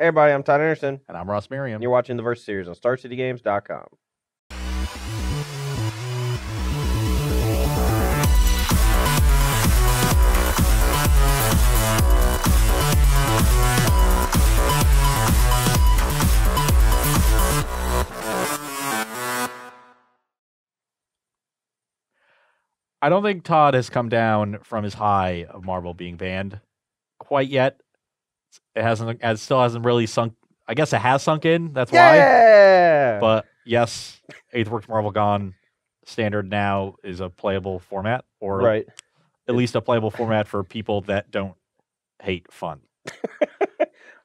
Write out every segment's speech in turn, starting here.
Hey everybody, I'm Todd Anderson. And I'm Ross Merriam. And you're watching the Verse Series on StarCityGames.com. I don't think Todd has come down from his high of Marvel being banned quite yet. It still hasn't really sunk. I guess it has sunk in. That's why. But yes, 8th Works Marvel Gone standard now is a playable format, or right. At least a playable format for people that don't hate fun.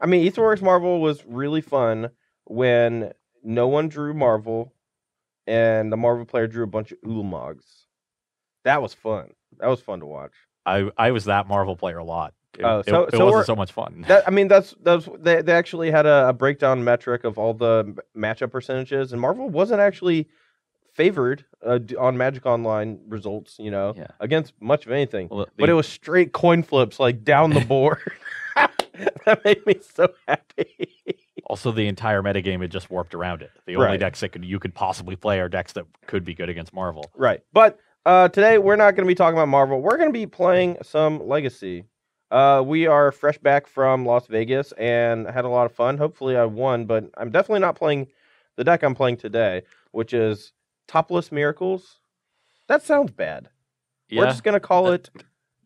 I mean, 8th Works Marvel was really fun when no one drew Marvel, and the Marvel player drew a bunch of Ulemogs. That was fun. That was fun to watch. I was that Marvel player a lot. It wasn't so much fun. They actually had a breakdown metric of all the matchup percentages, and Marvel wasn't actually favored on Magic Online results, against much of anything. Well, but it was straight coin flips, like down the board. That made me so happy. Also, the entire metagame had just warped around it. The only decks that you could possibly play are decks that could be good against Marvel. Right. But today, we're not going to be talking about Marvel. We're going to be playing some Legacy. We are fresh back from Las Vegas and had a lot of fun. Hopefully, I won, but I'm definitely not playing the deck I'm playing today, which is Topless Miracles. That sounds bad. Yeah. We're just going to call it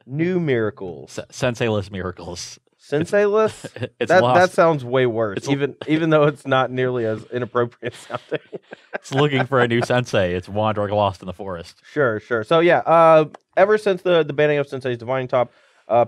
New Miracles. Sensei-less Miracles. Sensei-less? That sounds way worse, even though it's not nearly as inappropriate sounding. It's looking for a new sensei. It's wandering lost in the forest. Sure. So yeah, ever since the banning of Sensei's Divining Top,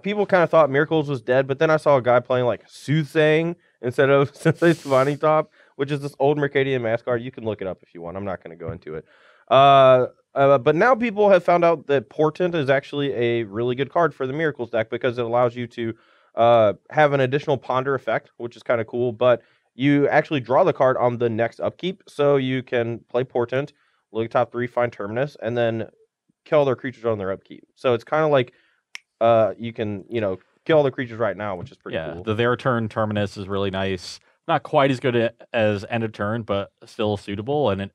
people kind of thought Miracles was dead, but then I saw a guy playing like Soothsaying instead of Sensei's Divining Top, which is this old Mercadian mask card. You can look it up if you want. I'm not going to go into it. But now people have found out that Portent is actually a really good card for the Miracles deck because it allows you to have an additional ponder effect, which is kind of cool, but you actually draw the card on the next upkeep, so you can play Portent, look at top 3, find Terminus, and then kill other creatures on their upkeep. So it's kind of like you can, kill all the creatures right now, which is pretty cool. Yeah, their turn Terminus is really nice. Not quite as good as end of turn, but still suitable. And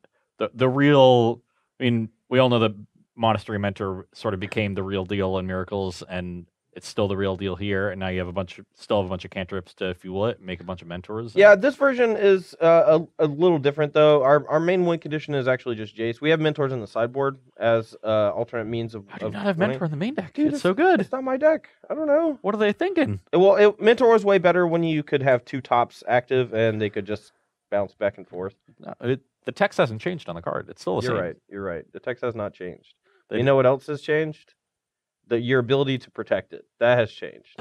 the real, we all know that Monastery Mentor sort of became the real deal in Miracles, and it's still the real deal here, and now you have still have a bunch of cantrips to fuel it, make a bunch of mentors. Yeah, this version is a little different, though. Our main win condition is actually just Jace. We have mentors in the sideboard as alternate means of I do not have mentor in the main deck. Dude, it's so good. It's not my deck. I don't know. What are they thinking? Well, mentor was way better when you could have 2 tops active, and they could just bounce back and forth. No, the text hasn't changed on the card. It's still the same. You're right. The text has not changed. You know what else has changed? Your ability to protect it. That has changed.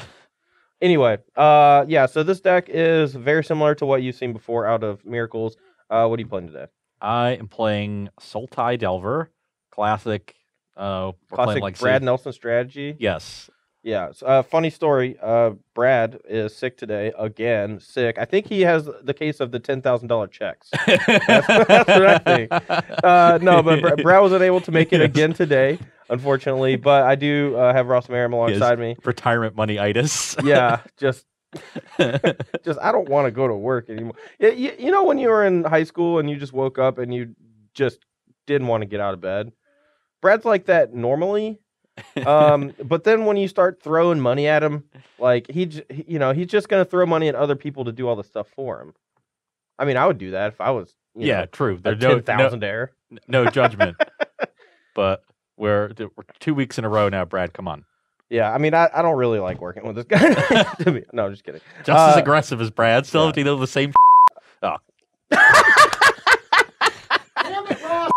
Anyway, so this deck is very similar to what you've seen before out of Miracles. What are you playing today? I am playing Sultai Delver, classic Brad Nelson strategy. Yes. Yeah. Funny story. Brad is sick today again. Sick. I think he has the case of the $10,000 checks. That's what I think. No, but Brad wasn't able to make it again today, unfortunately. But I do have Ross Merriam alongside me. Retirement money itis. Yeah. Just I don't want to go to work anymore. You know when you were in high school and you just woke up and you just didn't want to get out of bed? Brad's like that normally. But then when you start throwing money at him, like he's just gonna throw money at other people to do all the stuff for him. I mean, I would do that if I was, true. There's no 10,000-aire. No judgment. But we're 2 weeks in a row now, Brad. Come on. Yeah, I mean, I don't really like working with this guy. No, just kidding. Just as aggressive as Brad. Still have to do the same. Oh. Damn it, Ross.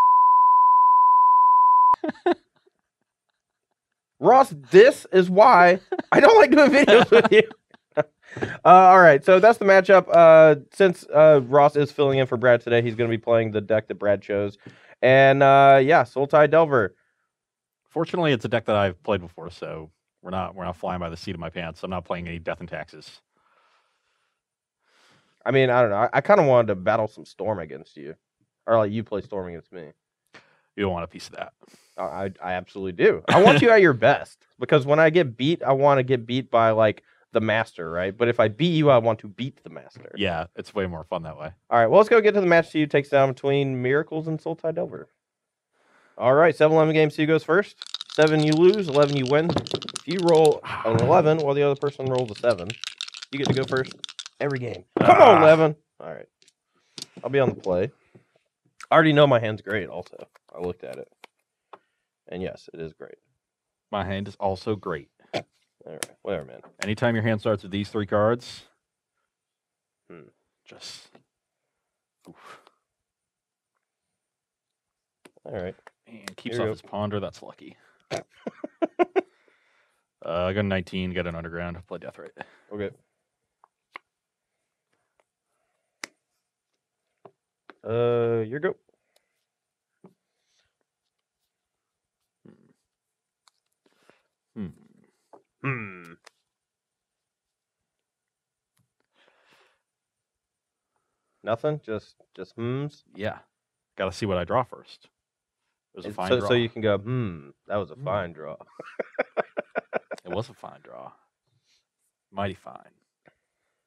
Ross, this is why I don't like doing videos with you. All right, so that's the matchup. Since Ross is filling in for Brad today, he's going to be playing the deck that Brad chose. And Sultai Delver. Fortunately, it's a deck that I've played before, so we're not flying by the seat of my pants. I'm not playing any Death and Taxes. I mean, I don't know. I kind of wanted to battle some Storm against you, or like you play Storm against me. You don't want a piece of that. I absolutely do. I want you at your best because when I get beat, I want to get beat by like the master, right? But if I beat you, I want to beat the master. Yeah, it's way more fun that way. All right, well, let's go get to the match. Sioux takes down between Miracles and Sultai Delver. All right, 7-11 game. Sioux goes first. 7 you lose, 11 you win. If you roll an 11 while the other person rolls a 7, you get to go first every game. Come on, 11. All right, I'll be on the play. I already know my hand's great. Also, I looked at it, and yes, it is great. My hand is also great. All right, whatever, man. Anytime your hand starts with these 3 cards, just. Oof. All right. And keeps off his ponder. That's lucky. I got a 19. Got an underground. Play death right. Okay. Your go. Nothing. Just hmms. Yeah. Got to see what I draw first. It was a fine draw. So you can go, that was a fine draw. It was a fine draw. Mighty fine.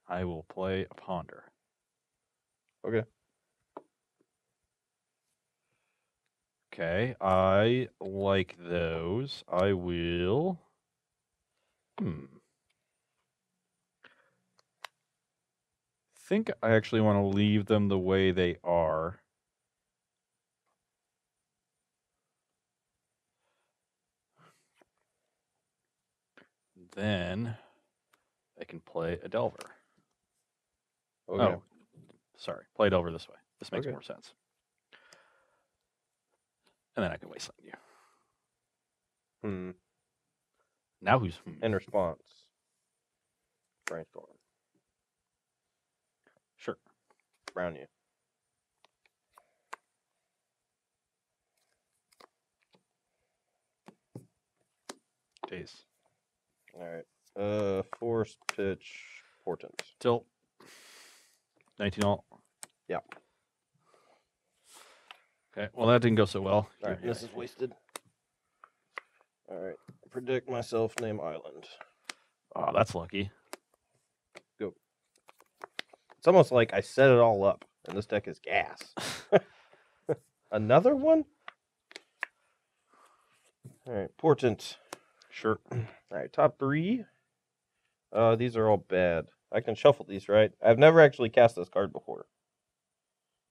I will play a ponder. Okay. Okay, I like those. I will. Think I actually want to leave them the way they are. Then I can play a Delver. Okay. Oh, sorry. Play a Delver this way. This makes more sense. And then I can wasteland you. Now who's in response? Brainstorm. Sure. Brown you. Days. All right. Force pitch portent. Tilt. 19 alt. Yeah. Okay. Well, that didn't go so well. All right. This is wasted. All right. Predict myself. Name island. Oh, that's lucky. Go. It's almost like I set it all up, and this deck is gas. Another one? All right. Portent. Sure. All right. Top 3. These are all bad. I can shuffle these, right? I've never actually cast this card before.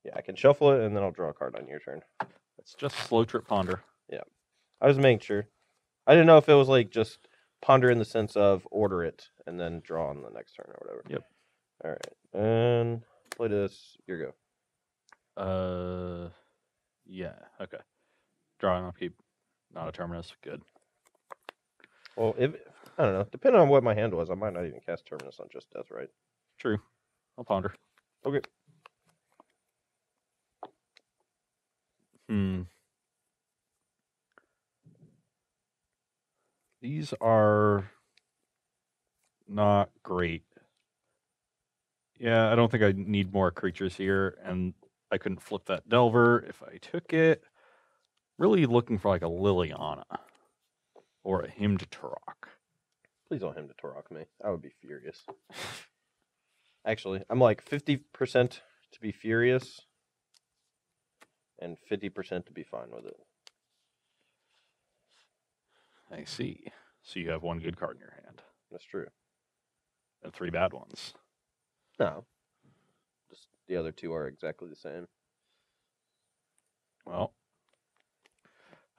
Yeah, I can shuffle it, and then I'll draw a card on your turn. It's just slow trip ponder. Yeah. I was making sure. I didn't know if it was like just ponder in the sense of order it and then draw on the next turn or whatever. Yep. All right. And play this. Your go. Yeah. Okay. Draw and upkeep. Not a terminus. Good. Well, I don't know. Depending on what my hand was, I might not even cast terminus on just death, right? True. I'll ponder. Okay. These are not great. Yeah, I don't think I need more creatures here, and I couldn't flip that Delver if I took it. Really looking for like a Liliana or a Hymn to Turok. Please don't Hymn to Turok me. I would be furious. Actually, I'm like 50% to be furious and 50% to be fine with it. I see. So you have one good card in your hand. That's true. And 3 bad ones. No. Just the other 2 are exactly the same. Well,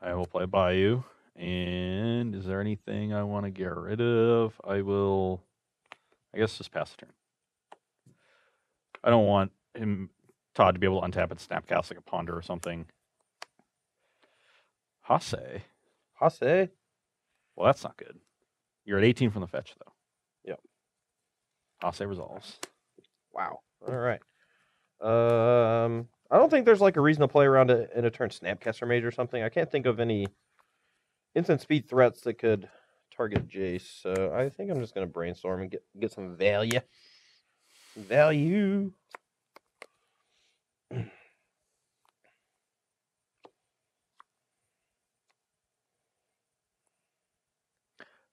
I will play Bayou. And is there anything I want to get rid of? I will, I guess, just pass the turn. I don't want Todd, to be able to untap and snapcast like a ponder or something. Hase. Well, that's not good. You're at 18 from the fetch, though. Yep. Hase resolves. Wow. All right. I don't think there's like a reason to play around it in a turn Snapcaster Mage or something. I can't think of any instant speed threats that could target Jace. So I think I'm just going to brainstorm and get some value. Value.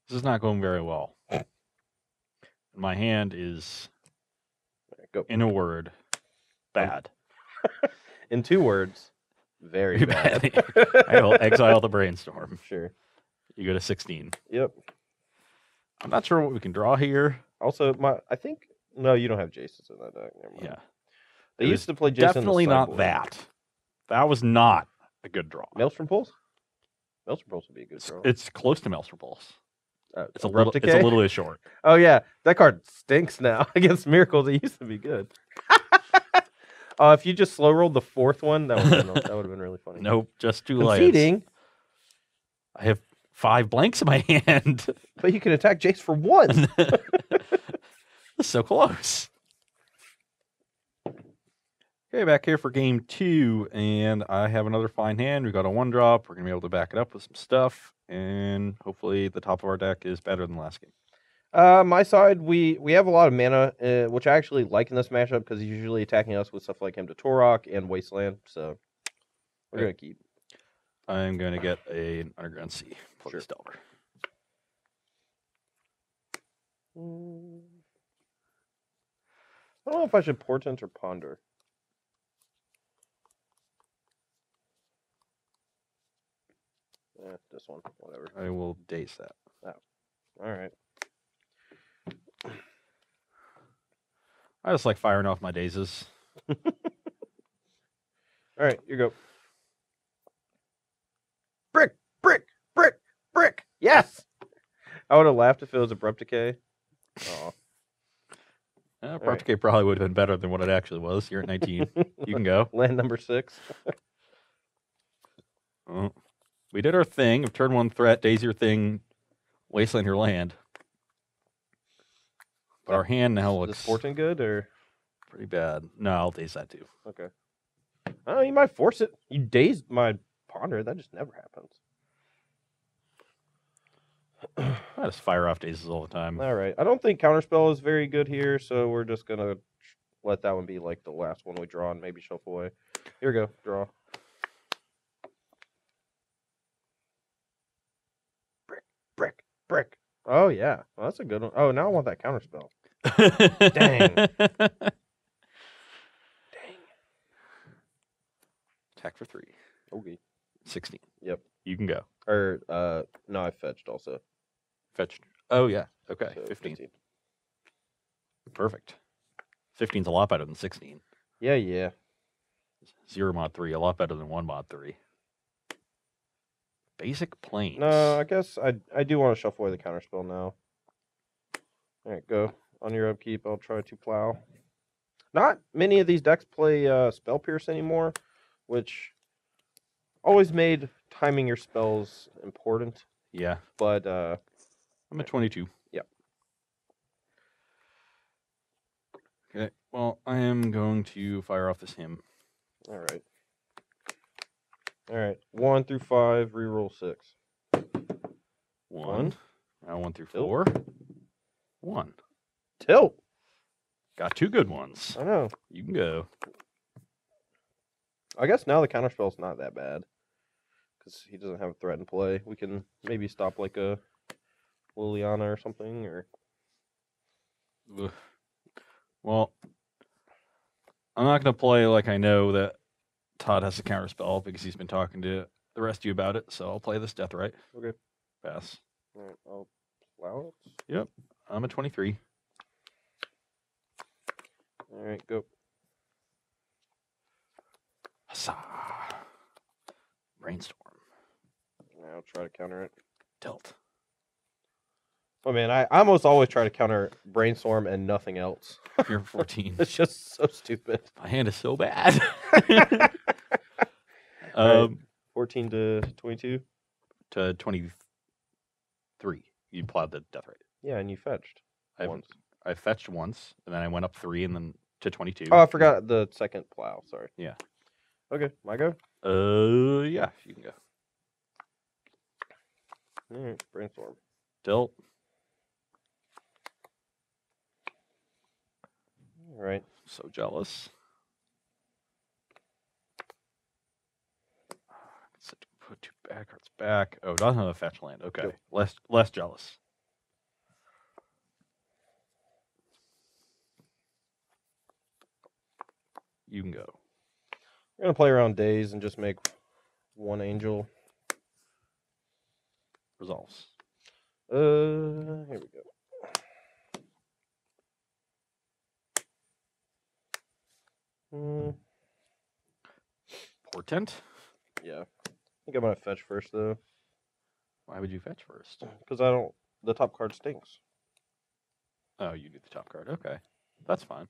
This is not going very well. My hand is, Go. in a word, bad. In 2 words, very bad. I will exile the brainstorm. Sure. You go to 16. Yep. I'm not sure what we can draw here. Also, I think no, you don't have Jason's in that deck. Never mind. Yeah. They It used was to play Jason. Definitely in the not sideboard. that. That was not a good draw. Maelstrom Pulse. Maelstrom Pulse would be a good draw. It's close to Maelstrom Pulse. It's a Abrupt little. It's a little bit short. Oh yeah, that card stinks now against Miracles. It used to be good. If you just slow rolled the 4th one, that would have been really funny. Nope, just 2 Conceding, lands. I have 5 blanks in my hand. but you can attack Jace for 1. That's so close. Okay, back here for game 2, and I have another fine hand. We got a 1-drop. We're gonna be able to back it up with some stuff, and hopefully the top of our deck is better than last game. My side, we have a lot of mana, which I actually like in this matchup because he's usually attacking us with stuff like Hymn to Torok and Wasteland. So we're gonna keep. I'm gonna get an Underground Sea. Sure. Delver. I don't know if I should Portent or Ponder. This one, whatever. I will daze that. Oh. All right. I just like firing off my dazes. All right, you go. Brick, brick, brick, brick. Yes. I would have laughed if it was Abrupt Decay. Oh. Abrupt Decay probably would have been better than what it actually was. You're at 19. You can go. Land number 6. Oh. We did our thing of turn 1 threat, daze your thing, wasteland your land. But our hand now looks... Is Portent good or pretty bad? No, I'll daze that too. Okay. Oh, you might force it. You dazed my Ponder. That just never happens. I just fire off dazes all the time. All right. I don't think Counterspell is very good here, so we're just going to let that one be like the last one we draw and maybe shuffle away. Here we go. Draw. Brick, brick, brick. Oh, yeah. Well, that's a good one. Oh, now I want that Counterspell. Dang. Dang. Attack for 3. Okay. 16. Yep. You can go. Or, no, I fetched also. Fetched. Oh, yeah. Okay. So 15. Perfect. 15's a lot better than 16. Yeah, yeah. 0 mod 3, a lot better than 1 mod 3. Basic planes. No, I guess I do want to shuffle away the Counterspell now. All right, go. On your upkeep, I'll try to plow. Not many of these decks play Spell Pierce anymore, which always made timing your spells important. Yeah. But I'm at 22. Yep. Okay. Well, I am going to fire off this hymn. All right. All right. 1 through 5, reroll 6. 1. Now 1 through Tilt. 4. 1. Tilt. Got 2 good ones. I know. You can go. I guess now the Counterspell's not that bad. Because he doesn't have a threat in play. We can maybe stop like a Liliana or something. Or Ugh. Well, I'm not going to play like I know that Todd has a counterspell because he's been talking to the rest of you about it. So I'll play this Death Right. Okay. Pass. All right, I'll plow it. Yep. I'm at 23. All right, go. Huzzah. Brainstorm. I'll try to counter it. Tilt. Oh man, I almost always try to counter Brainstorm and nothing else. You're 14. It's just so stupid. My hand is so bad. Right, 14 to 22? To 23. You plowed the Death Right. Yeah, and you fetched once. I fetched once, and then I went up 3 and then to 22. Oh, I forgot the second plow. Sorry. Yeah. Okay, my go? Yeah, you can go. All right, Brainstorm. Tilt. All right. So jealous. Put 2 back cards back. Oh, doesn't have a fetch land. Okay. Go. Less jealous. You can go. We're gonna play around days and just make one angel. Resolves. Here we go. Portent. Yeah, I think I'm gonna fetch first though, Why would you fetch first? because I don't. The top card stinks. Oh, you do the top card. Okay, that's fine.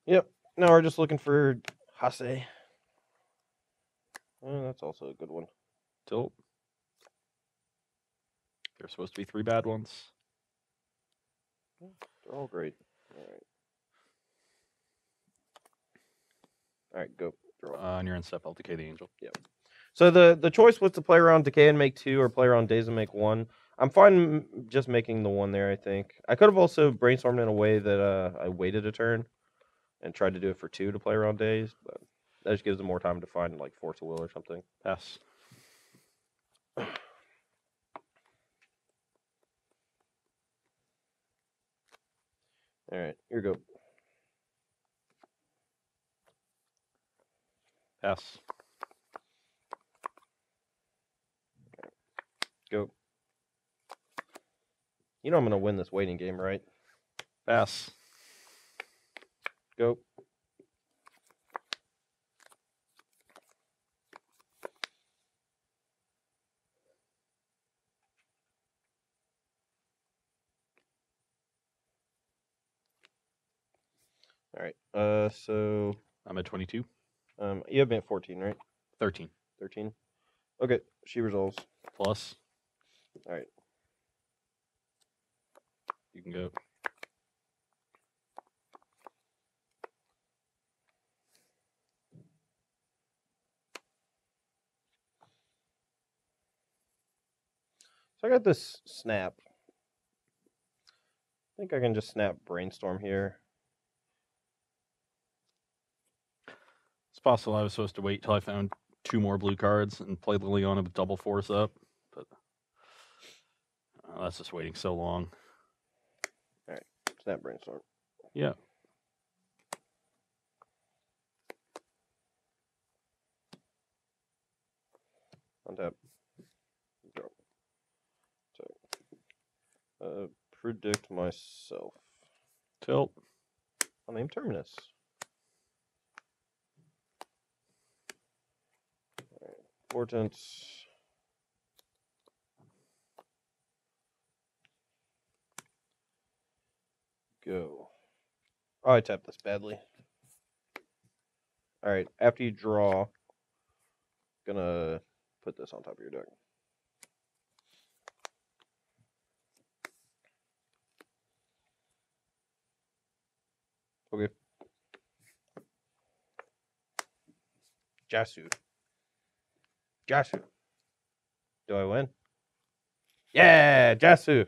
Yep. Now we're just looking for Hase. That's also a good one. Tilt. There's supposed to be 3 bad ones. They're all great. All right, go. Draw. On your end step, I'll decay the angel. Yep. So the choice was to play around decay and make 2, or play around days and make 1. I'm fine just making the 1 there. I think I could have also brainstormed in a way that I waited a turn and tried to do it for 2 to play around days, but that just gives them more time to find like Force of Will or something. Pass. All right, here we go. Pass. Go. You know I'm gonna win this waiting game, right? Pass. Go. All right. So I'm at 22. You have me at 14, right? 13. 13. Okay. She resolves. Plus. All right. You can go. So I got this snap. I think I can just snap Brainstorm here. It's possible I was supposed to wait till I found 2 more blue cards and play Liliana with double force up, but that's just waiting so long. All right, snap Brainstorm. Yeah. Untap. Draw. Predict myself. Tilt. I'll name Terminus. All right. Portents. Go. Oh, I tapped this badly. All right, after you draw, gonna put this on top of your deck. Okay. Jasu. Jasu. Do I win? Yeah, Jasu.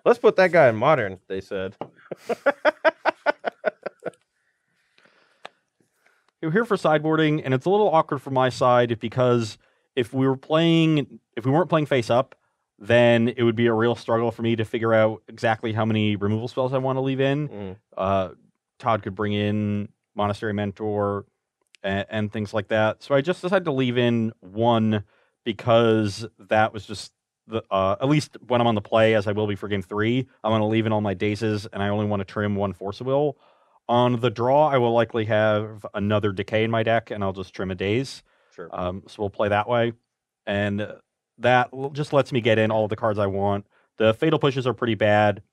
Let's put that guy in modern, they said. You're here for sideboarding, and it's a little awkward from my side because if we weren't playing face up, then it would be a real struggle for me to figure out exactly how many removal spells I want to leave in. Todd could bring in Monastery Mentor and things like that. So I just decided to leave in 1 because that was just at least when I'm on the play, as I will be for game 3, I want to leave in all my dazes, and I only want to trim 1 Force of Will. On the draw, I will likely have another Decay in my deck, and I'll just trim a Daze. Sure. So we'll play that way. And that just lets me get in all the cards I want. The Fatal Pushes are pretty bad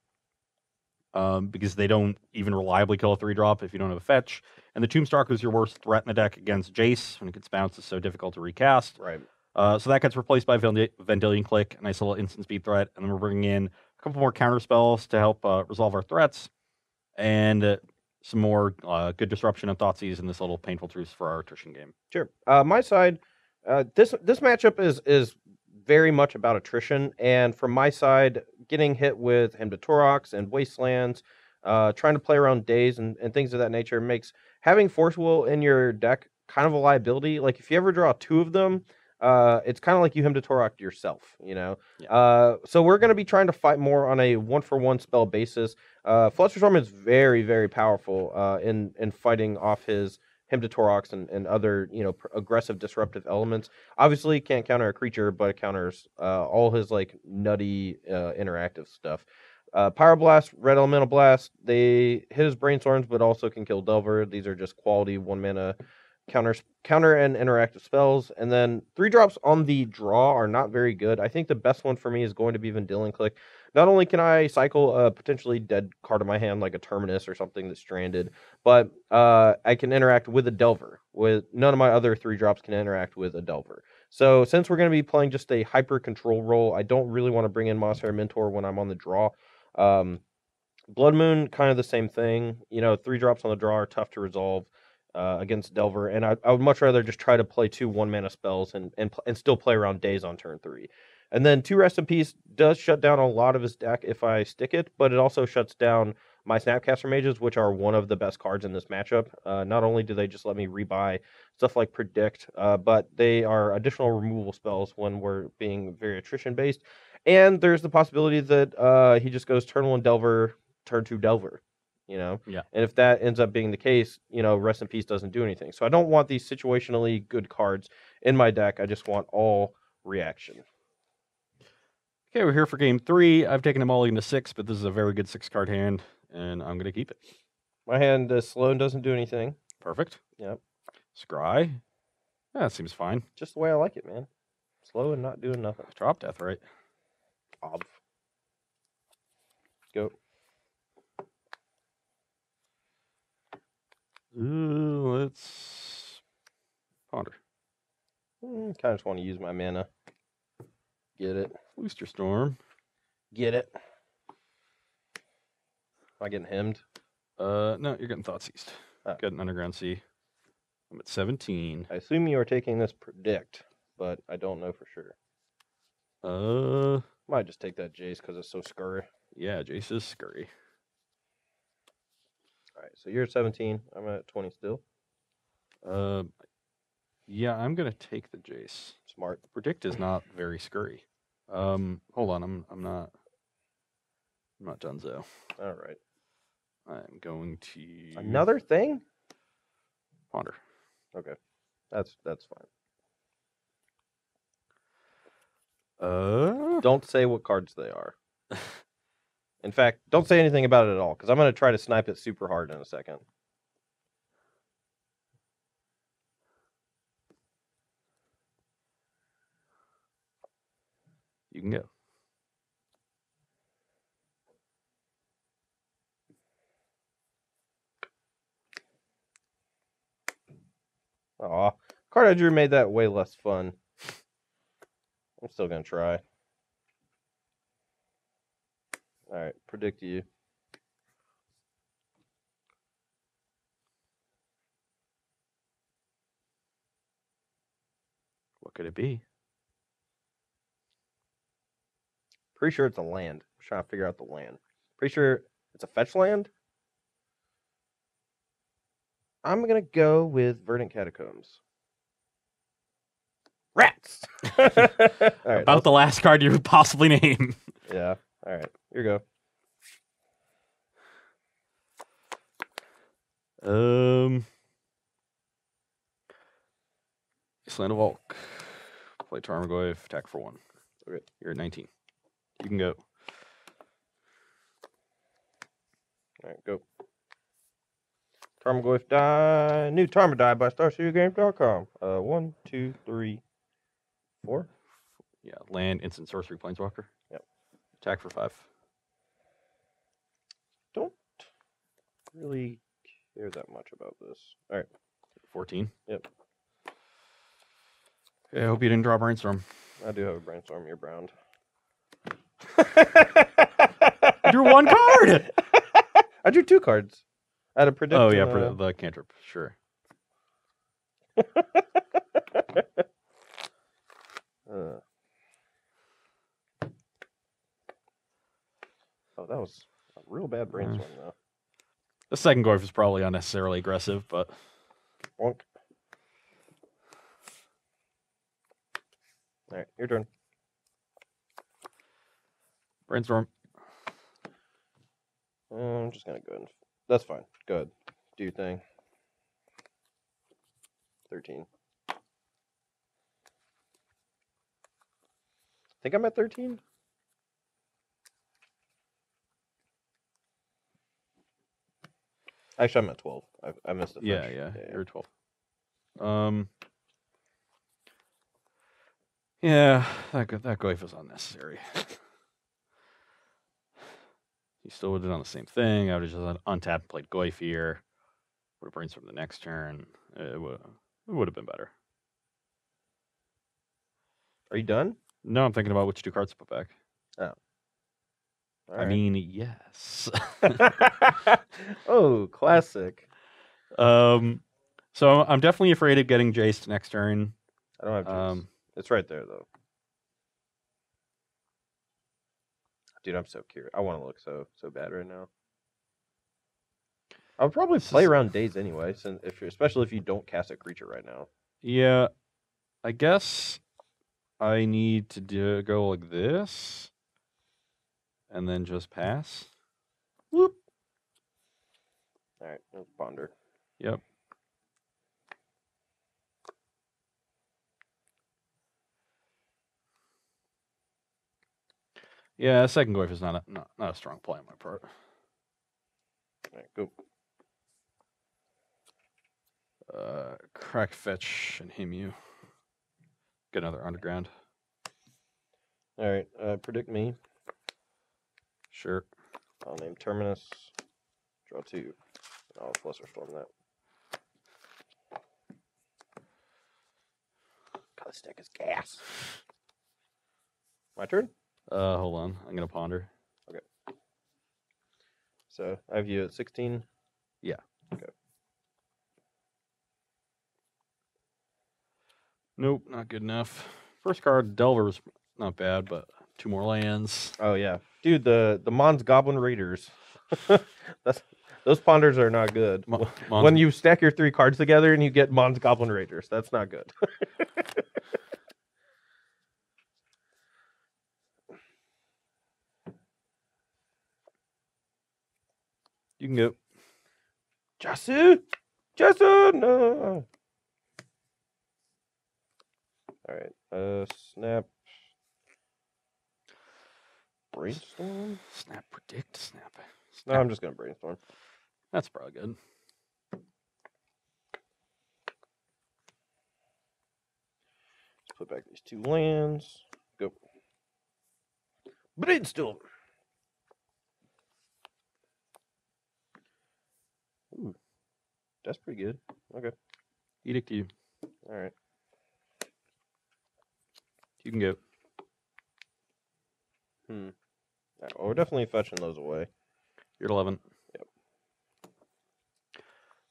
because they don't even reliably kill a 3-drop if you don't have a fetch. And the Tombstalker is your worst threat in the deck against Jace. When it gets bounced, it's so difficult to recast. Right. So that gets replaced by Vendilion Click, a nice little instant speed threat. And then we're bringing in a couple more counter spells to help resolve our threats. And some more good disruption and Thoughtseize in this little painful truce for our attrition game. Sure. My side, this matchup is very much about attrition, and from my side, getting hit with Hymn to Torox and Wastelands, trying to play around Days and things of that nature makes having Force Will in your deck kind of a liability. Like if you ever draw 2 of them, it's kind of like you Hymn to Torok yourself, you know. Yeah. So we're going to be trying to fight more on a 1-for-1 spell basis. Flusterstorm is very, very powerful in fighting off his Hymn to Toroks and other, you know, aggressive disruptive elements. Obviously, can't counter a creature, but it counters all his like nutty interactive stuff. Pyroblast, Red Elemental Blast, they hit his Brainstorms, but also can kill Delver. These are just quality 1-mana counter and interactive spells. And then 3-drops on the draw are not very good. I think the best one for me is going to be Vendilion Click. Not only can I cycle a potentially dead card in my hand, like a Terminus or something that's stranded, but I can interact with a Delver. With none of my other 3-drops can interact with a Delver. So since we're going to be playing just a hyper control role, I don't really want to bring in Mosshair Mentor when I'm on the draw. Blood Moon, kind of the same thing. You know, 3-drops on the draw are tough to resolve against Delver, and I would much rather just try to play 2 1-mana spells and still play around Daze on turn 3. And then 2 Rest in Peace does shut down a lot of his deck if I stick it, but it also shuts down my Snapcaster Mages, which are one of the best cards in this matchup. Not only do they just let me rebuy stuff like Predict, but they are additional removal spells when we're being very attrition-based. And there's the possibility that he just goes turn 1 Delver, turn 2 Delver, you know? Yeah. And if that ends up being the case, you know, Rest in Peace doesn't do anything. So I don't want these situationally good cards in my deck. I just want all reaction. Okay, we're here for game 3. I've taken them all into 6, but this is a very good 6-card hand, and I'm going to keep it. My hand is slow and doesn't do anything. Perfect. Yep. Scry. Yeah, that seems fine. Just the way I like it, man. Slow and not doing nothing. Drop Death, right? Ob. Go. Let's ponder. Kind of just want to use my mana. Get it. Booster Storm. Get it. Am I getting hemmed? No, you're getting Thought Seized. Oh. Getting Underground Sea. I'm at 17. I assume you are taking this Predict, but I don't know for sure. Might just take that Jace because it's so scurry. Yeah, Jace is scurry. All right, so you're at 17. I'm at 20 still. Yeah, I'm gonna take the Jace. Smart. Predict is not very scurry. Hold on, I'm not Dunzo. All right. I'm going to Another thing? ponder. Okay, that's fine. Don't say what cards they are. In fact, don't say anything about it at all, because I'm going to try to snipe it super hard in a second. You can go. Aw, card I drew made that way less fun. I'm still going to try. All right, Predict you. What could it be? Pretty sure it's a land. I'm trying to figure out the land. Pretty sure it's a fetch land. I'm going to go with Verdant Catacombs. Rats! All right, About the last card you would possibly name. Yeah. All right. Here you go. Slant of Volk. Play Tarmogoyf, attack for 1. Okay. You're at 19. You can go. All right, go. Tarmogoyf die. New Tarmo die by StarStudiosGames.com. 1, 2, 3, 4. Yeah, land, instant, sorcery, planeswalker. Yep. Attack for 5. Don't really care that much about this. All right. 14. Yep. Okay, I hope you didn't draw Brainstorm. I do have a Brainstorm. You're browned. You drew 1 card! I drew 2 cards. I had a Predict. Oh, yeah, the cantrip. Sure. Oh, that was a real bad Brainstorm, though. The second Goyf is probably unnecessarily aggressive, but... Bonk. right, your turn. Brainstorm. I'm just gonna go ahead. That's fine. Go ahead. Do your thing. 13. I think I'm at 13. Actually, I'm at 12. I missed the Yeah, French. yeah, you're 12. Yeah, that Goif was unnecessary. He still would have done the same thing. I would have just untapped and played Goif here. Would have brainstormed the next turn. It would have been better. Are you done? No, I'm thinking about which 2 cards to put back. Oh. I mean, yes. Oh, classic. So I'm definitely afraid of getting Jaced next turn. I don't have Jace. It's right there, though. Dude, I'm so curious. I want to look so bad right now. I'll probably play around days anyway, since especially if you don't cast a creature right now. Yeah, I guess I need to go like this, and then just pass. Whoop. All right, let's ponder. Yep. Yeah, second Goif is not a strong play on my part. All right, go. Crack, fetch, and Himu. Get another underground. All right, predict me. Sure. I'll name Terminus. Draw 2. I'll Flusterstorm that. God, this deck is gas. My turn? Hold on. I'm gonna ponder. Okay. So I have you at 16. Yeah. Okay. Nope, not good enough. First card, Delver's not bad, but 2 more lands. Oh yeah, dude, the Mons Goblin Raiders. Those ponders are not good. When you stack your 3 cards together and you get Mons Goblin Raiders, that's not good. You can go. Jason, no. All right, snap. Brainstorm? Snap, predict, snap. No, I'm just going to brainstorm. That's probably good. Let's put back these 2 lands. Go. Brainstorm. Ooh, that's pretty good. Okay. Edict you. All right. You can go. All right, well, we're definitely fetching those away. You're at 11. Yep.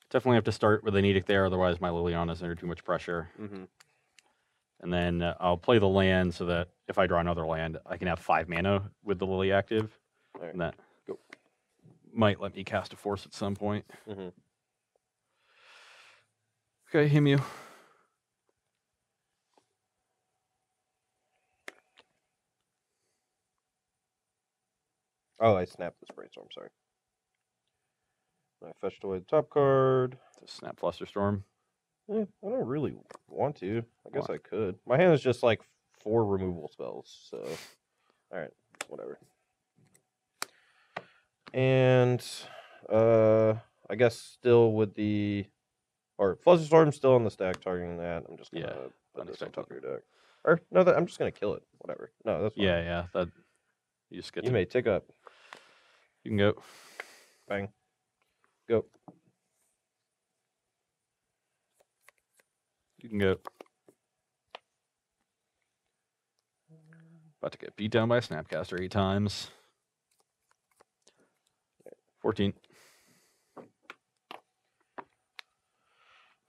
Definitely have to start with an edict there, otherwise my Liliana's under too much pressure. Mm-hmm. And then I'll play the land so that if I draw another land, I can have 5 mana with the Lily active. All right. And that Go. might let me cast a force at some point. Mm-hmm. Okay, Himu. Oh, I snapped this brainstorm, sorry. I fetched away the top card. To snap Flusterstorm. I don't really want to. I guess I could. My hand is just like 4 removal spells, so alright, whatever. And I guess still with the Flusterstorm's still on the stack targeting that. I'm just gonna put this on top of your deck. Or no, I'm just gonna kill it. Whatever. No, that's fine. Yeah, that you just get You may tick up. You can go. Bang. Go. You can go. About to get beat down by a Snapcaster 8 times. 14.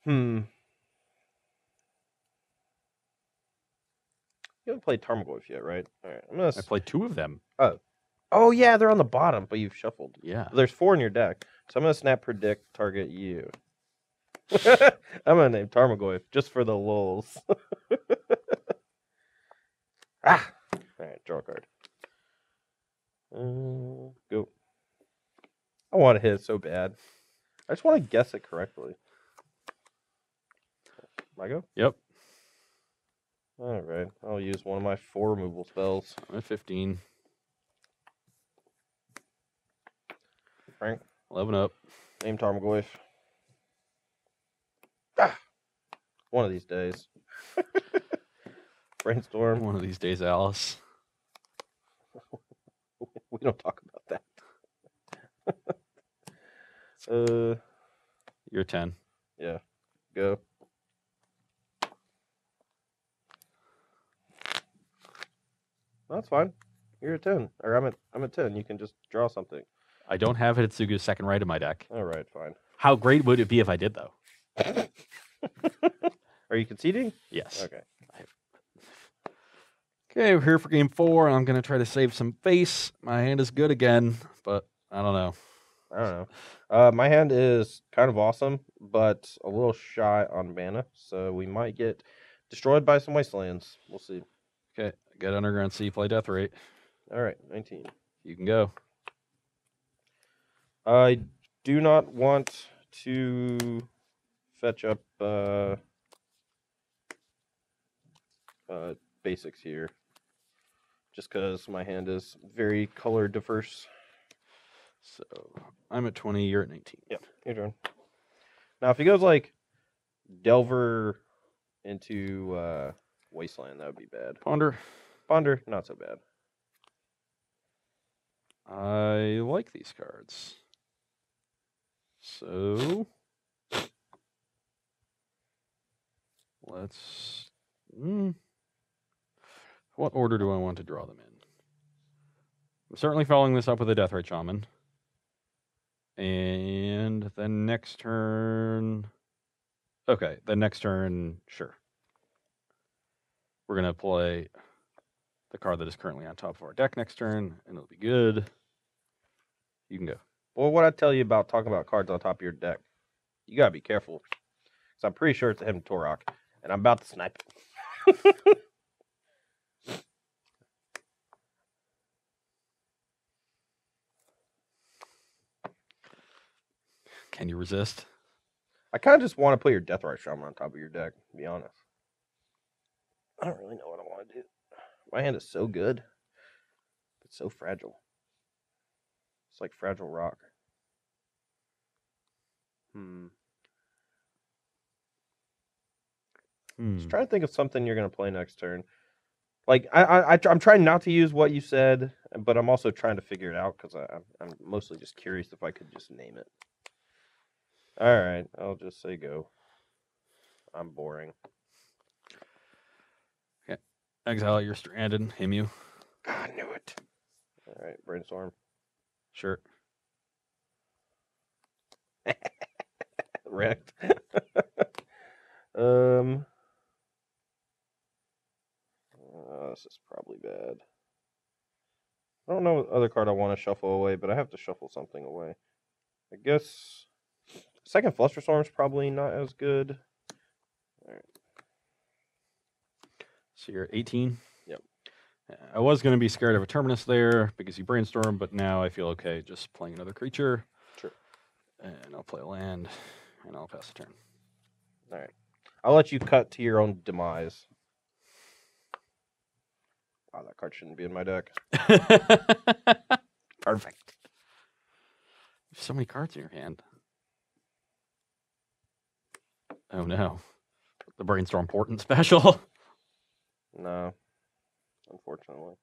You haven't played Tarmogoyf yet, right? All right. I played 2 of them. Oh yeah, they're on the bottom, but you've shuffled. Yeah. There's 4 in your deck, so I'm gonna snap predict target you. I'm gonna name Tarmogoyf just for the lulz. Ah! Alright, draw a card. Go. I want to hit it so bad. I just want to guess it correctly. I go? Yep. Alright, I'll use one of my 4 removal spells. I'm at 15. Frank. 11 up. Name Tarmogoyf. Ah! One of these days. Brainstorm. One of these days, Alice. We don't talk about that. You're 10. Yeah. Go. That's fine. You're at 10. Or I'm at 10. You can just draw something. I don't have Hitsugu's second right in my deck. Alright, fine. How great would it be if I did, though? Are you conceding? Yes. Okay. Okay, we're here for game 4, and I'm going to try to save some face. My hand is good again, but I don't know. I don't know. My hand is kind of awesome, but a little shy on mana, so we might get destroyed by some wastelands. We'll see. Okay, get Underground Sea, play Death Rate. Alright, 19. You can go. I do not want to fetch up basics here, just because my hand is very color diverse. So I'm at 20, you're at 19. Yep, your turn. Now, if he goes like Delver into Wasteland, that would be bad. Ponder. Ponder, not so bad. I like these cards. So let's. What order do I want to draw them in? I'm certainly following this up with a Deathrite Shaman. And then next turn. Okay, then next turn, sure. We're going to play the card that is currently on top of our deck next turn, and it'll be good. You can go. Well, what I tell you about talking about cards on top of your deck, you gotta be careful. Because I'm pretty sure it's a Hidden Torok, and I'm about to snipe it. Can you resist? I kind of just want to put your Deathrite Shaman on top of your deck, to be honest. I don't really know what I want to do. My hand is so good, but so fragile. It's like fragile rock. Just trying to think of something you're going to play next turn. Like, I'm trying not to use what you said, but I'm also trying to figure it out because I'm mostly just curious if I could just name it. All right, I'll just say go. I'm boring. Okay. Exile, you're stranded. Himu. God, I knew it. All right, brainstorm. Sure. Wrecked. This is probably bad. I don't know what other card I want to shuffle away, but I have to shuffle something away. I guess second Flusterstorm is probably not as good. All right. So you're 18? Yep. I was going to be scared of a Terminus there because you brainstorm, but now I feel okay just playing another creature. Sure. And I'll play a land, and I'll pass the turn. All right. I'll let you cut to your own demise. Wow, that card shouldn't be in my deck. Perfect. There's so many cards in your hand. Oh no. The Brainstorm Portent special. No. Unfortunately.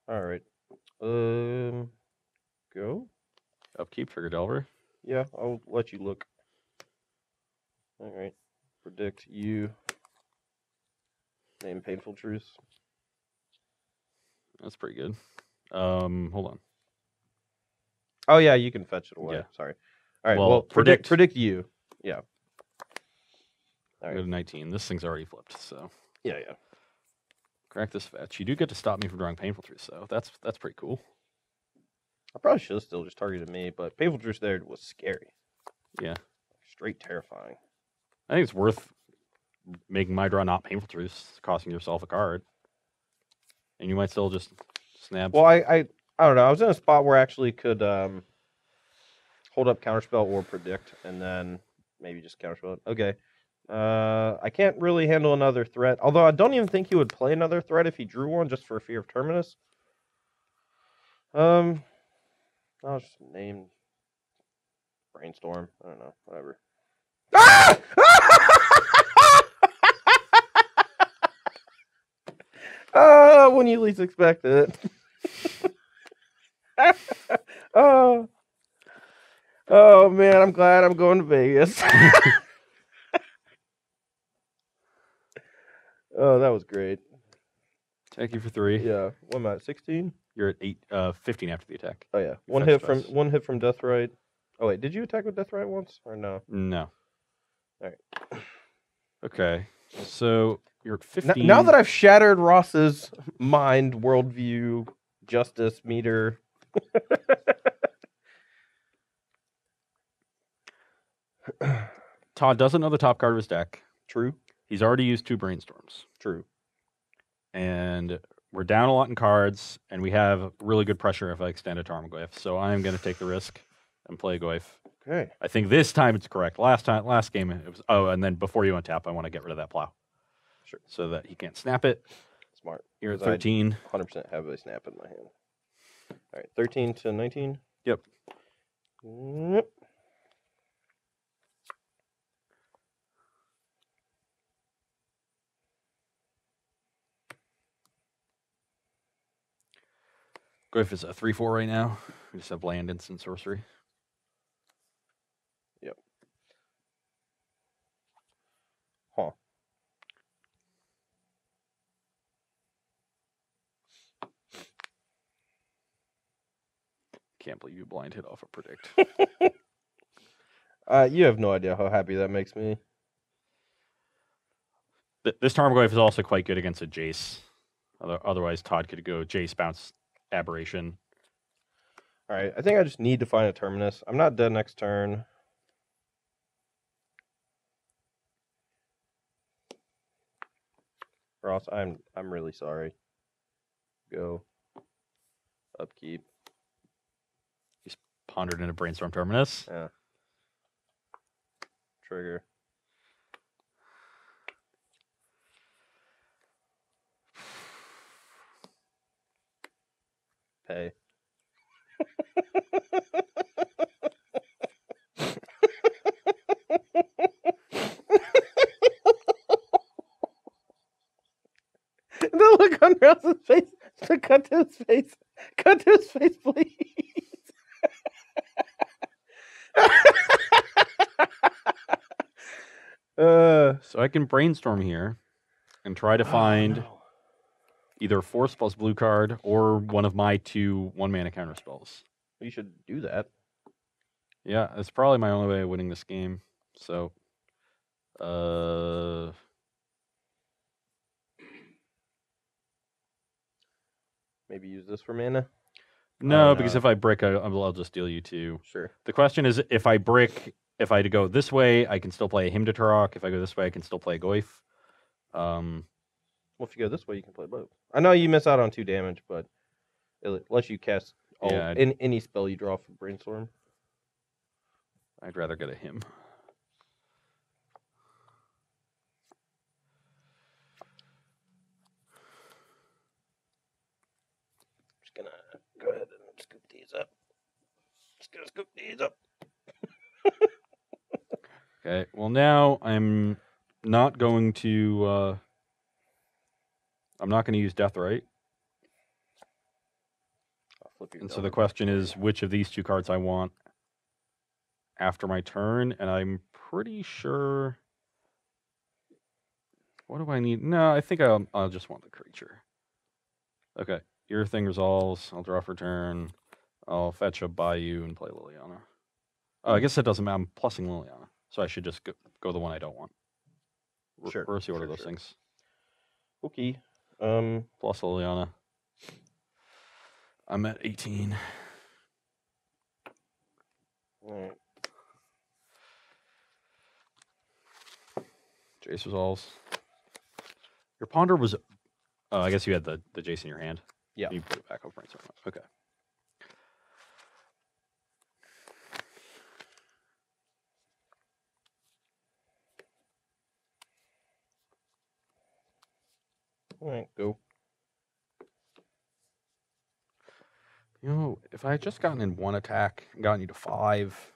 All right. Go. Upkeep, trigger Delver. Yeah, I'll let you look. All right. Predict you. Name Painful Truth. That's pretty good. Hold on. Oh yeah, you can fetch it away. Yeah. Sorry. All right. Well, Well, predict you. Yeah. All Go right. to 19. This thing's already flipped, so. Yeah, yeah. Crack this fetch. You do get to stop me from drawing Painful Truth, so that's pretty cool. I probably should have still just targeted me, but Painful Truth there was scary. Yeah. Straight terrifying. I think it's worth making my draw not Painful Truths, costing yourself a card. And you might still just snap. Well, I don't know. I was in a spot where I actually could hold up Counterspell or Predict, and then maybe just Counterspell it. Okay. I can't really handle another threat, although I don't even think he would play another threat if he drew one, just for fear of Terminus. I'll just name Brainstorm. I don't know. Whatever. Ah! When you least expect it. Oh man, I'm glad I'm going to Vegas. Oh, that was great. Attack you for 3. Yeah. What am I at? 16? You're at 15 after the attack. Oh yeah. Your fetch One hit from Deathrite. Oh wait, did you attack with Deathrite once or no? No. All right. Okay. So you're at 15. Now that I've shattered Ross's mind, worldview, justice meter. Todd doesn't know the top card of his deck. True. He's already used 2 Brainstorms. True. And we're down a lot in cards, and we have really good pressure if I extend a Tarmogoyf. So I'm going to take the risk and play Goyf. Okay. I think this time it's correct. Last game it was. Oh, and then before you untap, I want to get rid of that plow. Sure. So that he can't snap it. Smart. You're at 13. 100% have a snap in my hand. All right, 13 to 19. Yep. Yep. Goyf is a 3/4 right now. We just have land, instant, sorcery. Yep. Huh. Can't believe you blind hit off a Predict. You have no idea how happy that makes me. This Tarmogoyf is also quite good against a Jace. Otherwise, Todd could go Jace, bounce, Aberration. All right, I think I just need to find a Terminus. I'm not dead next turn. Ross, I'm really sorry. Go. Upkeep. He's pondered in a Brainstorm Terminus. Yeah. Trigger. Pay. The look on Ross's face. Cut to his face. Cut to his face, please. So I can Brainstorm here and try to find either Force plus blue card or one of my 2 1-mana counter spells. You should do that. Yeah, it's probably my only way of winning this game. So, Maybe use this for mana. no, because if I brick, I'll just deal you 2. Sure. The question is, if I brick, if I go this way, I can still play a Hymn to Turok. If I go this way, I can still play Goyf. Well, if you go this way, you can play both. I know you miss out on 2 damage, but it lets you cast any spell you draw from Brainstorm. I'd rather get a Hymn. Just gonna go ahead and scoop these up. Just gonna scoop these up. Okay, well now I'm not going to use Deathrite. And so the question is which of these 2 cards I want after my turn, and I'm pretty sure. What do I need? No, I think I'll just want the creature. Okay, your thing resolves. I'll draw for turn. I'll fetch a Bayou and play Liliana. Oh, I guess that doesn't matter. I'm plussing Liliana, so I should just go the one I don't want. Sure. Reverse order those things. Okay. Plus Liliana. I'm at 18. All right. Jace resolves. Your Ponder was... Oh, I guess you had the Jace in your hand. Yeah. You put it back over. Okay. All right, go. You know, if I had just gotten in 1 attack and gotten you to 5...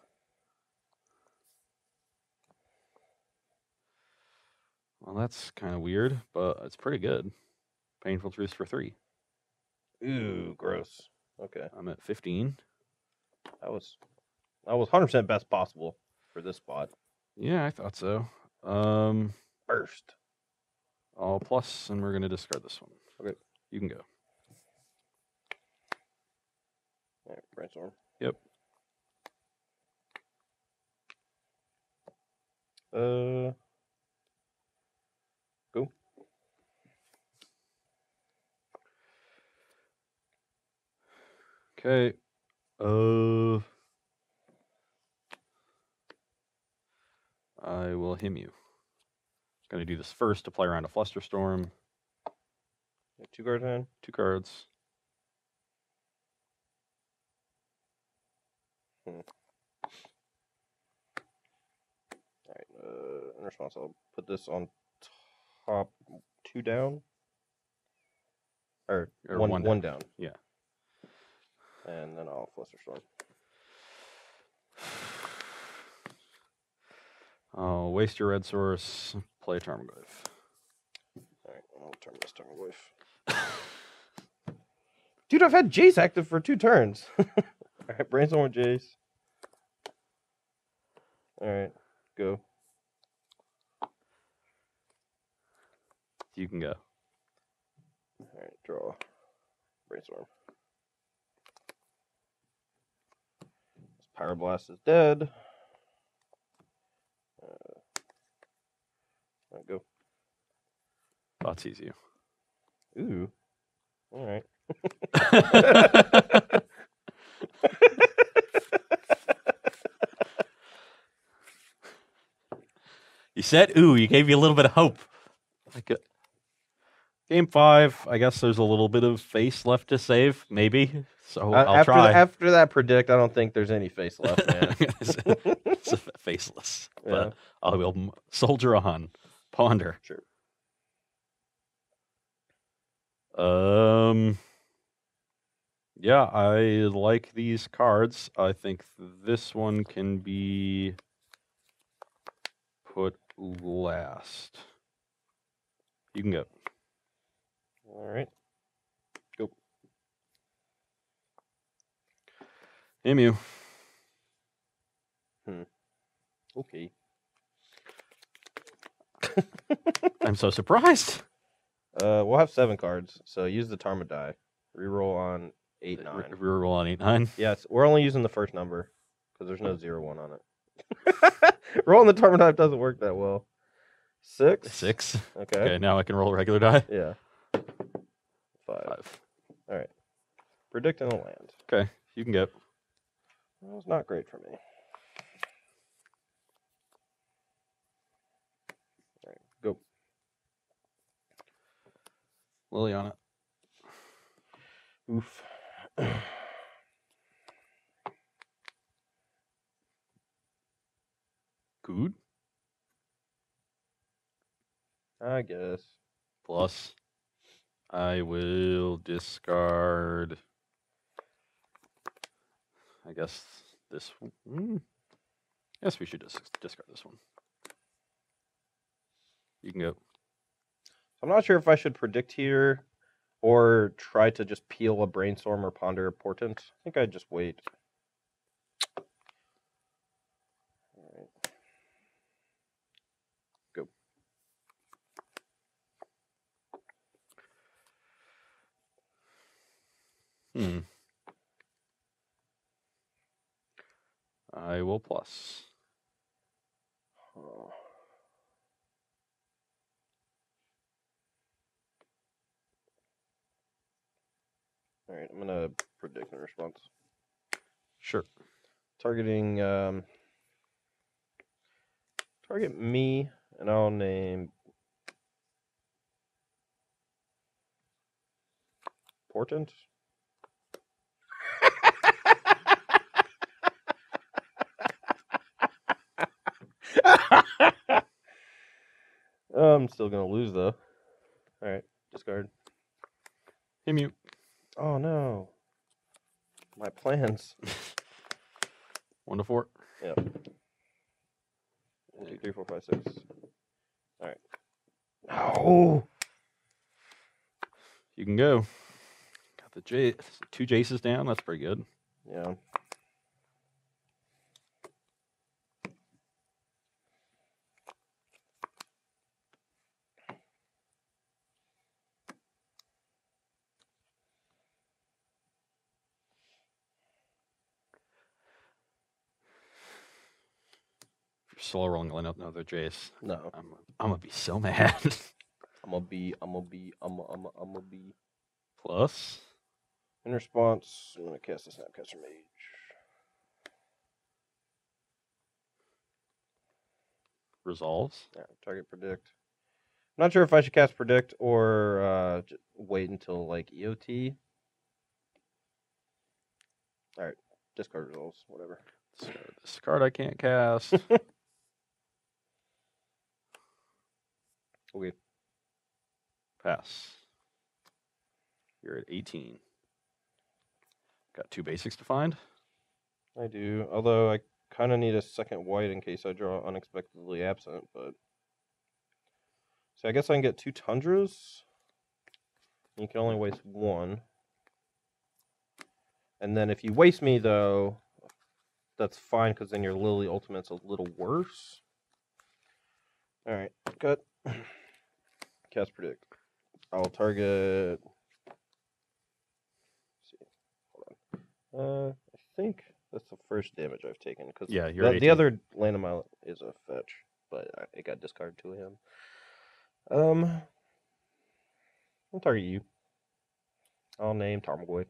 Well, that's kind of weird, but it's pretty good. Painful Truce for 3. Ooh, gross. Okay. I'm at 15. That was 100% best possible for this spot. Yeah, I thought so. First. All plus, and we're going to discard this one. Okay. You can go. All right, brainstorm. Yep. Go. Okay. I will him you. Going to do this first to play around a Flusterstorm. 2 cards in. 2 cards. All right. In response, I'll put this on top 2 down. Or one down. Yeah. And then I'll Flusterstorm. I'll waste your red source. Play Tarmogoyf. All right, I'll turn this Tarmogoyf. Dude, I've had Jace active for 2 turns. All right, brainstorm with Jace. All right, go. You can go. All right, draw. Brainstorm. This Pyroblast is dead. All right, go. Thoughtseize you. Ooh. All right. You said, ooh, you gave me a little bit of hope. Like Game 5, I guess there's a little bit of face left to save, maybe. So I'll try. After that predict, I don't think there's any face left, man. It's faceless. Yeah. But I will soldier on. Ponder. Sure. Yeah, I like these cards. I think this one can be put last. You can go. All right. Go. Emu. Okay. I'm so surprised. We'll have 7 cards, so use the Tarma die. Reroll on 8, 9. Reroll on 8, 9. Yes, we're only using the first number because there's no 0, 1 on it. Rolling the Tarma die doesn't work that well. 6. 6. Okay. Okay, now I can roll a regular die. Yeah. 5. All right. Predicting a land. Okay, you can get. That was not great for me. All right, go. Liliana. Oof. Good. I guess. Plus, I will discard. I guess this one. Yes, we should discard this one. You can go. I'm not sure if I should predict here or try to just peel a brainstorm or ponder a portent. I think I'd just wait. All right. Go. I will plus. Oh. All right, I'm gonna predict in response. Sure. Targeting target me, and I'll name Portent. I'm still gonna lose though. All right, discard. Hit mute. Oh no, my plans. 1 to 4. Yeah. 1, 2, 3, 4, 5, 6. All right. No. You can go. Got the 2 Jaces down. That's pretty good. Yeah. If you're slow rolling another Jace, No. I'm gonna be so mad. I'm gonna be. Plus. In response, I'm gonna cast a Snapcaster Mage. Resolves. Yeah. Target predict. I'm not sure if I should cast predict or wait until like EOT. All right. Discard resolves. Whatever. So this card I can't cast. Okay. Pass. You're at 18. Got 2 basics to find. I do. Although I kind of need a second white in case I draw unexpectedly absent, but. So I guess I can get 2 tundras. You can only waste 1. And then if you waste me, though, that's fine, because then your Lily Ultimate's a little worse. Alright, cut. Cast predict. I'll target. Let's see. Hold on. I think that's the first damage I've taken, because Yeah, you're the other land of my is a fetch, but it got discarded to him. I'll target you. I'll name Tarmogoyf.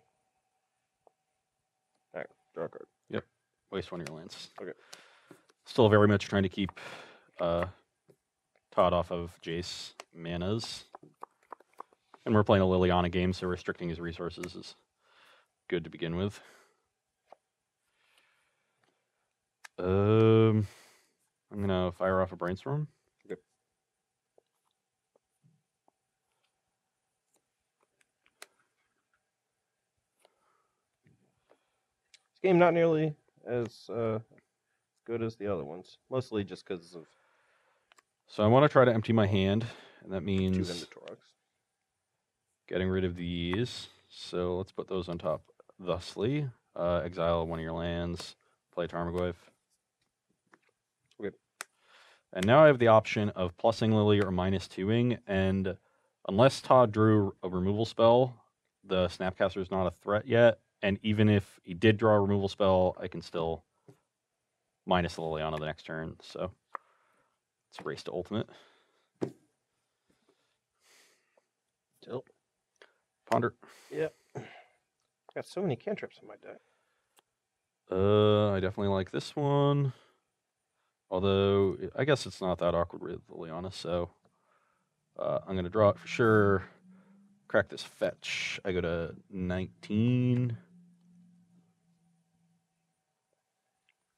Alright, draw a card. Yep. Waste 1 of your lands. Okay. Still very much trying to keep Todd off of Jace manas. And we're playing a Liliana game, so restricting his resources is good to begin with. I'm gonna fire off a brainstorm. Okay. This game not nearly as good as the other ones, mostly just because of So I want to try to empty my hand, and that 2 means Inventoraks. getting rid of these. So let's put those on top thusly. Exile 1 of your lands, play Tarmogoyf. Okay. And now I have the option of plussing Lily or minus 2ing, and unless Todd drew a removal spell, the Snapcaster is not a threat yet. And even if he did draw a removal spell, I can still minus the Liliana the next turn. So it's a race to ultimate. Tilt. Ponder. Yep. Got so many cantrips in my deck. I definitely like this one. Although, I guess it's not that awkward with Liliana, so I'm going to draw it for sure. Crack this fetch. I go to 19.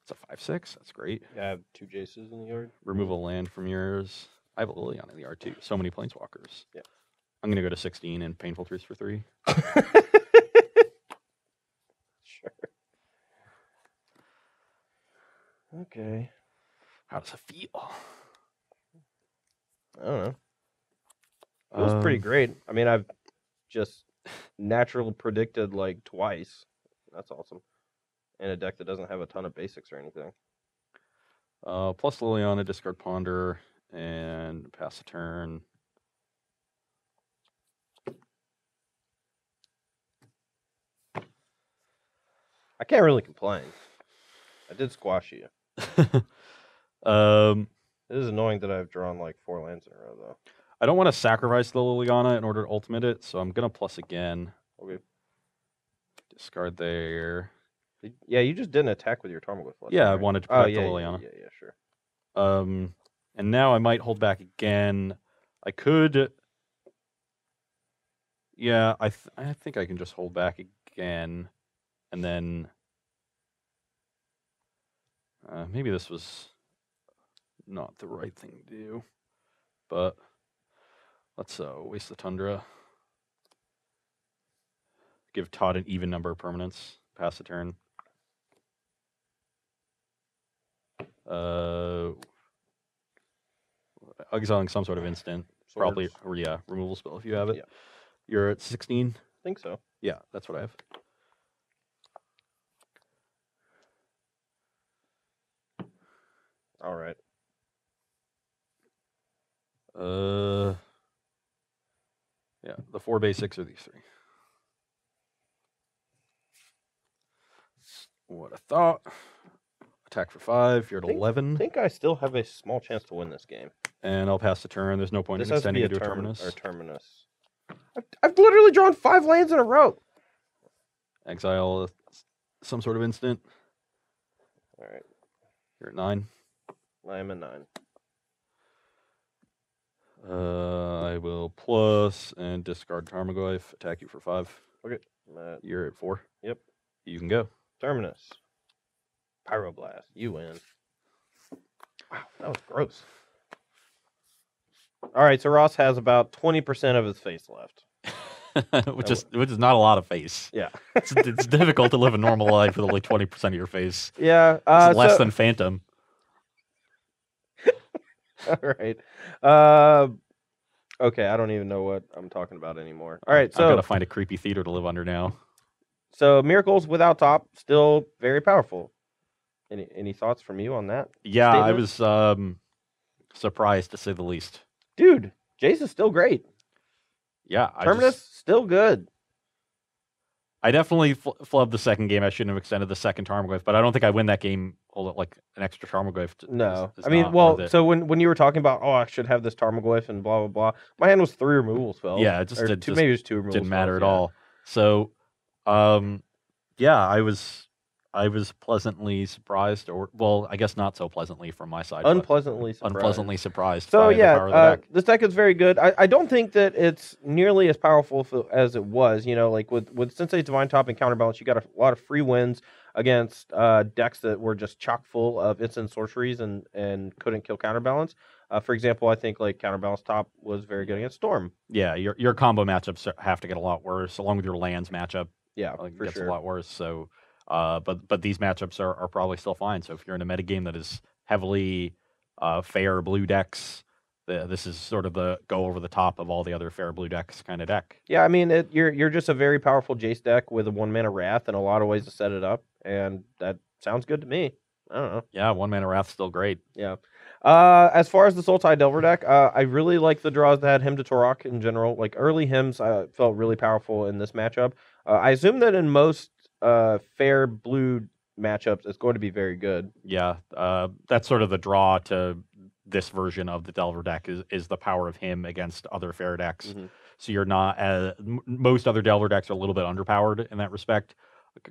It's a 5/6. That's great. I have 2 Jaces in the yard. Remove a land from yours. I have a Liliana in the yard too. So many planeswalkers. Yeah. I'm going to go to 16 and Painful Truths for 3. Sure. Okay. How does it feel? I don't know. It was pretty great. I mean, I've just natural predicted like twice. That's awesome. In a deck that doesn't have a ton of basics or anything. Plus Liliana, discard Ponder, and pass a turn. I can't really complain. I did squash you. It is annoying that I've drawn like 4 lands in a row, though. I don't want to sacrifice the Liliana in order to ultimate it, so I'm going to plus again. Okay. Discard there. Yeah, you just didn't attack with your Tarmogoyf. Yeah, I right? wanted to Oh, protect yeah, the Liliana. yeah, sure. And now I might hold back again. I could. Yeah, I think I can just hold back again, and then maybe this was not the right thing to do, but let's waste the Tundra. Give Todd an even number of permanents. Pass the turn. Exiling some sort of instant. Swords. Probably, or yeah, removal spell if you have it. Yeah. You're at 16? I think so. Yeah, that's what I have. All right. Yeah, the 4 basics are these 3. What I thought. Attack for 5. You're at 11. I think I still have a small chance to win this game. And I'll pass the turn. There's no point in extending into a terminus. Or terminus. I've literally drawn 5 lands in a row. Exile some sort of instant. All right. You're at 9. I am at 9. I will plus and discard Tarmogoyf. Attack you for 5. Okay. You're at 4. Yep. You can go. Terminus. Pyroblast. You win. Wow, that was gross. All right, so Ross has about 20% of his face left. which is not a lot of face. Yeah. it's difficult to live a normal life with only 20% of your face. Yeah. It's less than Phantom. All right. Okay, I don't even know what I'm talking about anymore. All right, so I've got to find a creepy theater to live under now. So Miracles without top, still very powerful. Any thoughts from you on that? Yeah, statement? I was surprised to say the least. Dude, Jace is still great. Yeah, Terminus still good. I definitely flubbed the second game. I shouldn't have extended the second Tarmogoyf, but I don't think I win that game. Hold it like an extra Tarmogoyf. No, is I mean, not well, worth it. so when you were talking about, I should have this Tarmogoyf and blah blah blah, my hand was 3 removal spells. Yeah, it just maybe it was 2 removal. Didn't matter spells, at all. So, yeah, I was pleasantly surprised, or well, I guess not so pleasantly from my side. Unpleasantly surprised. Unpleasantly surprised. So by the power of the deck. this deck is very good. I don't think that it's nearly as powerful as it was. You know, like with Sensei Divine Top and Counterbalance, you got a lot of free wins against decks that were just chock full of instant sorceries and couldn't kill Counterbalance. For example, I think like Counterbalance Top was very good against Storm. Yeah, your combo matchups have to get a lot worse, along with your lands matchup. Yeah, for gets a lot worse. So, but these matchups are probably still fine. So if you're in a metagame that is heavily fair blue decks, this is sort of the go over the top of all the other fair blue decks kind of deck. Yeah, I mean, you're just a very powerful Jace deck with a 1-mana Wrath and a lot of ways to set it up, and that sounds good to me. I don't know. Yeah, 1-mana Wrath's still great. Yeah. As far as the Sultai Delver deck, I really like the draws that had Hymn to Torok in general. Like early hymns felt really powerful in this matchup. I assume that in most fair blue matchups, it's going to be very good. Yeah, that's sort of the draw to this version of the Delver deck is the power of him against other fair decks. Mm-hmm. So you're not most other Delver decks are a little bit underpowered in that respect.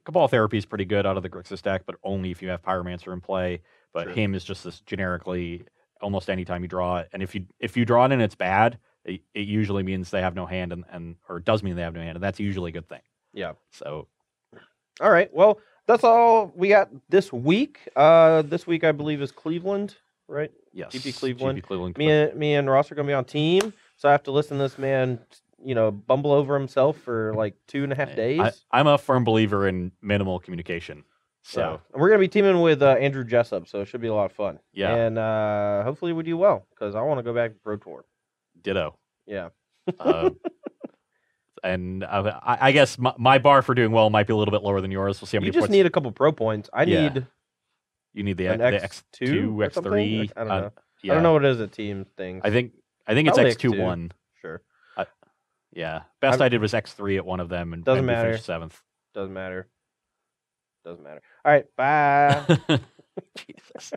Cabal Therapy is pretty good out of the Grixis deck, but only if you have Pyromancer in play. But True. him is just this generically almost anytime you draw it. And if you draw it and it's bad, it usually means they have no hand or it does mean they have no hand, and that's usually a good thing. Yeah. So all right. Well, that's all we got this week. This week I believe is Cleveland, right? Yes. GP Cleveland. GP Cleveland. Me and Ross are gonna be on team, so I have to listen to this man, bumble over himself for like 2.5 days. I'm a firm believer in minimal communication. So yeah. And we're gonna be teaming with Andrew Jessup, so it should be a lot of fun. Yeah. And hopefully we do well because I want to go back to Pro Tour. Ditto. Yeah. And I guess my bar for doing well might be a little bit lower than yours. We'll see how many You just points. need a couple pro points. You need the X2, X3. I don't know. Yeah. I don't know what it is at team things. I think it's Probably X2-1. Sure. Yeah. Best I did was X3 at one of them and Doesn't we matter. finished 7th. Doesn't matter. All right. Bye. Jesus.